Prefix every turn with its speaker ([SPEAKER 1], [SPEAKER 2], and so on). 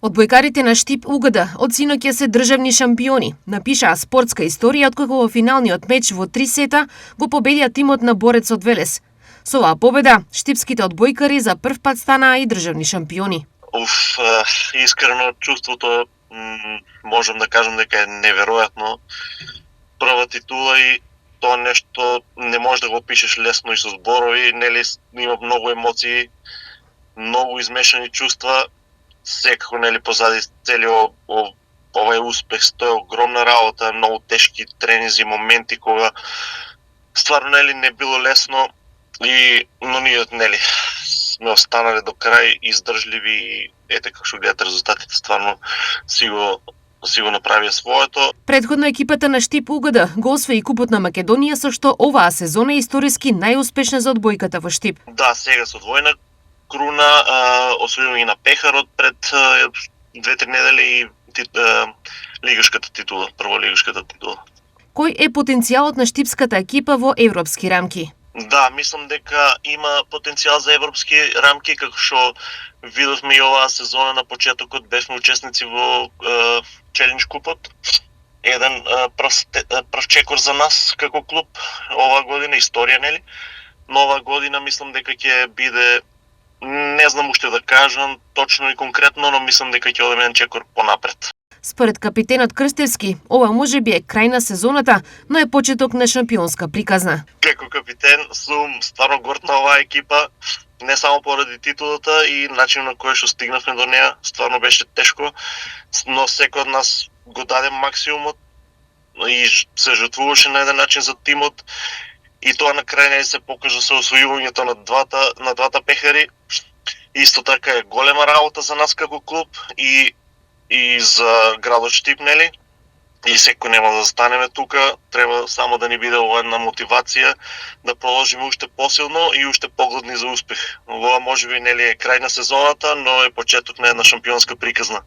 [SPEAKER 1] Одбојкарите на Штип УГД од синоќа се државни шампиони. Напишаа спортска историја откако во финалниот меч во 3 сета го победија тимот на Борец од Велес. Со оваа победа, штипските одбојкари за прв пат станаа и државни шампиони.
[SPEAKER 2] Искрено чувството можам да кажам дека е неверојатно. Прва титула и тоа нешто не можеш да го опишеш лесно и со зборови, нели има многу емоции, многу измешани чувства. Секако нели позади целиот овој успех стои огромна работа, многу тешки тренинзи, моменти кога стварно нели не било лесно но ние нели сме останале до крај издржливи и ете како што гледате резултатите стварно си го направија своето.
[SPEAKER 1] Претходно екипата на Штип УГД го освои Купот на Македонија, со што оваа сезона е историски најуспешна за одбојката во Штип.
[SPEAKER 2] Да, сега со двојна круна, освојување на пехарот пред 2-3 недели и лигашката титула, прволигашката титула.
[SPEAKER 1] Кој е потенцијалот на штипската екипа во европски рамки?
[SPEAKER 2] Да, мислам дека има потенцијал за европски рамки, како што видовме и оваа сезона на почетокот, бевме учесници во Челендж купот. Еден прв чекор за нас како клуб оваа година, историја нели? Но оваа година мислам дека ќе биде, не знам уште да кажам точно и конкретно, но мислам дека ќе одиме еден чекор понапред.
[SPEAKER 1] Според капитенот Крстевски, ова можеби е крај на сезоната, но е почеток на шампионска приказна.
[SPEAKER 2] Како капитен сум стварно горд на оваа екипа, не само поради титулата и начинот на кој што стигнавме до неа, стварно беше тешко, но секој од нас го даде максимумот и се жртвуваше на еден начин за тимот и тоа на крај не се покажа со освојувањето на двата пехари. Исто така е голема работа за нас како клуб и за градот Штип, нели? И секој нема да застанеме тука, треба само да ни биде една мотивација да продолжиме уште посилно и уште погладни за успех. Ова можеби нели е крај на сезоната, но е почеток на една шампионска приказна.